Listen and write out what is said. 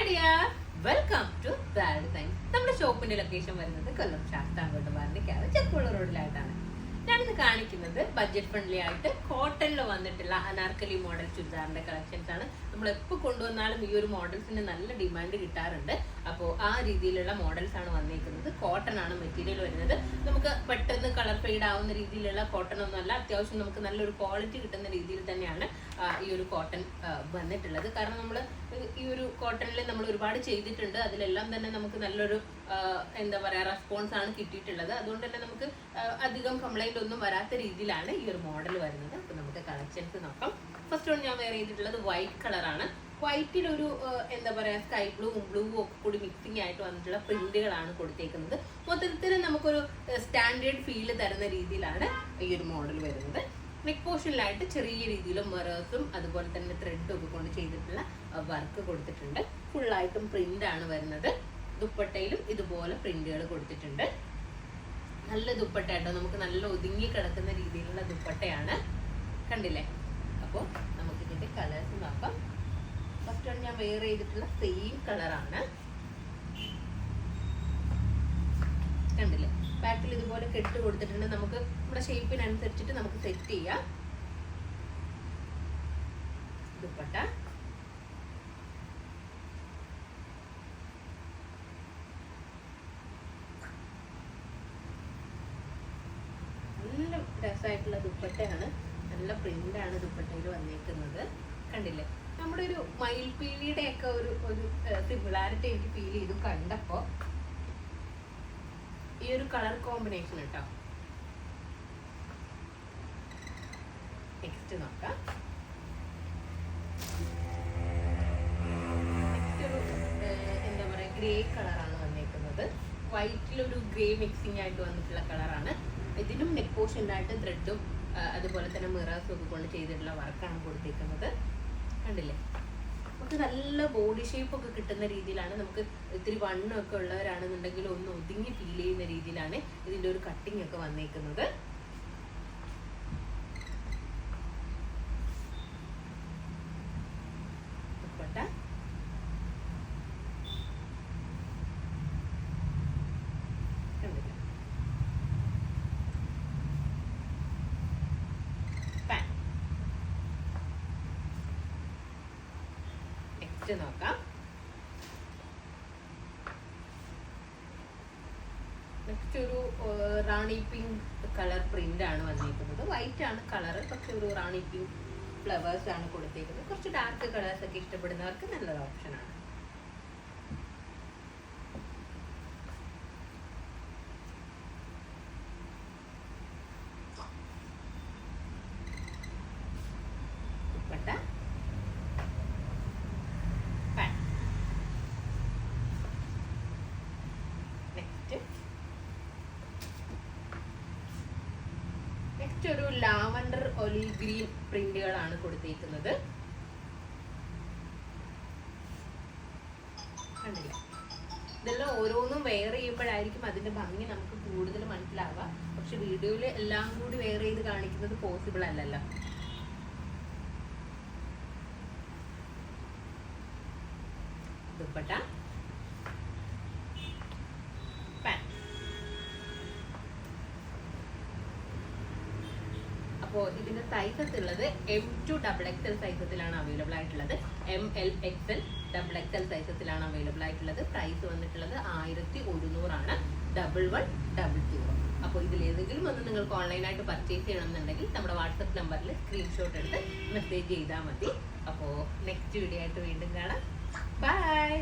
dear, welcome to Zara Designs. നമ്മുടെ ഷോപ്പിന്റെ location വരുന്നത് കൊല്ലം ശാസ്താംകോട്ട ചെക്കുള്ള റോഡിലായിട്ടാണ്. ഞാനിന്ന് കാണിക്കുന്നത് ബഡ്ജറ്റ് ഫ്രണ്ട്ലി ആയിട്ട് കോട്ടണിൽ വന്നിട്ടുള്ള അനാർക്കലി മോഡൽ ചുരിദാറിന്റെ കളക്ഷൻസ് ആണ്. നമ്മൾ എപ്പോൾ കൊണ്ടുവന്നാലും ഈ ഒരു മോഡൽസിന് നല്ല ഡിമാൻഡ് കിട്ടാറുണ്ട്. അപ്പോൾ ആ രീതിയിലുള്ള മോഡൽസ് ആണ് വന്നിരിക്കുന്നത്. കോട്ടൺ ആണ് മെറ്റീരിയൽ വരുന്നത്. നമുക്ക് പെട്ടെന്ന് കളർ ഫെയ്ഡ് ആവുന്ന രീതിയിലുള്ള കോട്ടൺ ഒന്നുമല്ല, അത്യാവശ്യം നമുക്ക് നല്ലൊരു ക്വാളിറ്റി കിട്ടുന്ന രീതിയിൽ തന്നെയാണ് ഈ ഒരു കോട്ടൺ വന്നിട്ടുള്ളത്. കാരണം നമ്മൾ ഈ ഒരു കോട്ടണിൽ നമ്മൾ ഒരുപാട് ചെയ്തിട്ടുണ്ട്. അതിലെല്ലാം തന്നെ നമുക്ക് നല്ലൊരു എന്താ പറയുക റെസ്പോൺസ് ആണ് കിട്ടിയിട്ടുള്ളത്. അതുകൊണ്ട് തന്നെ നമുക്ക് അധികം കംപ്ലൈന്റ് ഒന്നും വരാത്ത രീതിയിലാണ് ഈ ഒരു മോഡൽ വരുന്നത്. അപ്പൊ നമുക്ക് കളക്ഷൻസ് നോക്കാം. ഫസ്റ്റ് വൺ ഞാൻ വെയർ ചെയ്തിട്ടുള്ളത് വൈറ്റ് കളറാണ്. വൈറ്റിൽ ഒരു എന്താ പറയുക സ്കൈ ബ്ലൂ ഒക്കെ കൂടി മിക്സിംഗ് ആയിട്ട് വന്നിട്ടുള്ള പ്രിന്റുകളാണ് കൊടുത്തേക്കുന്നത്. മൊത്തത്തിൽ നമുക്കൊരു സ്റ്റാൻഡേർഡ് ഫീല് തരുന്ന രീതിയിലാണ് ഈ ഒരു മോഡൽ വരുന്നത്. നെക്ക് പോർഷനിലായിട്ട് ചെറിയ രീതിയിലും മിറേഴ്സും അതുപോലെ തന്നെ ത്രെഡും ഒക്കെ കൊണ്ട് ചെയ്തിട്ടുള്ള വർക്ക് കൊടുത്തിട്ടുണ്ട്. ഫുള്ളായിട്ടും പ്രിന്റ് ആണ് വരുന്നത്. ദുപ്പട്ടയിലും ഇതുപോലെ പ്രിന്റുകൾ കൊടുത്തിട്ടുണ്ട്. നല്ല ദുപ്പട്ടയാട്ടോ, നമുക്ക് നല്ല ഒതുങ്ങി കിടക്കുന്ന രീതിയിലുള്ള ദുപ്പട്ടയാണ്. കണ്ടില്ലേ? അപ്പോൾ നമുക്ക് ഇതിന്റെ കളേഴ്സ് നോക്കാം. ഫസ്റ്റ് ആണ് ഞാൻ വെയർ ചെയ്തിട്ടുള്ള സെയിം കളറാണ്. കണ്ടില്ലേ? ബാക്കിൽ ഇതുപോലെ കെട്ട് കൊടുത്തിട്ടുണ്ട്. നമുക്ക് നമ്മുടെ ഷേപ്പിനനുസരിച്ചിട്ട് നമുക്ക് സെറ്റ് ചെയ്യാം. ദുപ്പട്ട നല്ല രസമായിട്ടുള്ള ദുപ്പട്ടയാണ്. നല്ല പ്രിന്റാണ് ദുപ്പട്ടയിൽ വന്നേക്കുന്നത്. കണ്ടില്ലേ? നമ്മുടെ ഒരു മയിൽപീലിയുടെ ഒക്കെ ഒരു സിമിലാരിറ്റി എനിക്ക് ഫീൽ ചെയ്തു കണ്ടപ്പോ. ഈ ഒരു കളർ കോമ്പിനേഷൻ കേട്ടോ. നെക്സ്റ്റ് നോക്കാം. നെക്സ്റ്റ് ഒരു എന്താ പറയാ ഗ്രേ കളറാണ് വന്നേക്കുന്നത്. വൈറ്റിലൊരു ഗ്രേ മിക്സിംഗ് ആയിട്ട് വന്നിട്ടുള്ള കളറാണ്. ഇതിനും നെക്ക് പോർഷനിലായിട്ട് ത്രെഡും അതുപോലെ തന്നെ മിറേഴ്സും ഒക്കെ കൊണ്ട് ചെയ്തിട്ടുള്ള വർക്കാണ് കൊടുത്തേക്കുന്നത്. കണ്ടില്ലേ? നമുക്ക് നല്ല ബോഡി ഷേപ്പ് ഒക്കെ കിട്ടുന്ന രീതിയിലാണ്. നമുക്ക് ഇത്തിരി വണ്ണമൊക്കെ ഉള്ളവരാണെന്നുണ്ടെങ്കിൽ ഒന്ന് ഒതുങ്ങി ഫീൽ ചെയ്യുന്ന രീതിയിലാണ് ഇതിന്റെ ഒരു കട്ടിങ് ഒക്കെ വന്നേക്കുന്നത്. നോക്കാം. നെക്സ്റ്റ് ഒരു റാണി പിങ്ക് കളർ പ്രിന്റ് ആണ് വന്നിരിക്കുന്നത്. വൈറ്റ് ആണ് കളർ, പക്ഷെ ഒരു റാണി പിങ്ക് ഫ്ലവേഴ്സ് ആണ് കൊടുത്തേക്കുന്നത്. കുറച്ച് ഡാർക്ക് കളേഴ്സ് ഒക്കെ ഇഷ്ടപ്പെടുന്നവർക്ക് നല്ലൊരു ഓപ്ഷനാണ്. നെക്സ്റ്റ് ഒരു ലാവൻഡർ ഒലിവ് ഗ്രീൻ പ്രിന്റുകളാണ് കൊടുത്തേക്കുന്നത്. കണ്ടില്ല? ഇതെല്ലാം ഓരോന്നും വെയർ ചെയ്യുമ്പോഴായിരിക്കും അതിന്റെ ഭംഗി നമുക്ക് കൂടുതൽ മനസ്സിലാവുക. പക്ഷെ വീഡിയോയിൽ എല്ലാം കൂടി വെയർ ചെയ്ത് കാണിക്കുന്നത് പോസിബിൾ അല്ലല്ലോ. ദുപ്പട്ട, അപ്പോൾ ഇതിന്റെ സൈസസ് ഉള്ളത് M2 XXL സൈസസിലാണ് അവൈലബിൾ ആയിട്ടുള്ളത്. ML XL XXL സൈസസിലാണ് അവൈലബിൾ ആയിട്ടുള്ളത്. പ്രൈസ് വന്നിട്ടുള്ളത് 1100 ആണ്. 1100. അപ്പോൾ ഇതിലേതെങ്കിലും ഒന്ന് നിങ്ങൾക്ക് ഓൺലൈനായിട്ട് പർച്ചേസ് ചെയ്യണമെന്നുണ്ടെങ്കിൽ നമ്മുടെ വാട്സപ്പ് നമ്പറിൽ സ്ക്രീൻഷോട്ട് എടുത്ത് മെസ്സേജ് ചെയ്താൽ മതി. അപ്പോൾ നെക്സ്റ്റ് വീഡിയോ ആയിട്ട് വീണ്ടും കാണാം. ബൈ.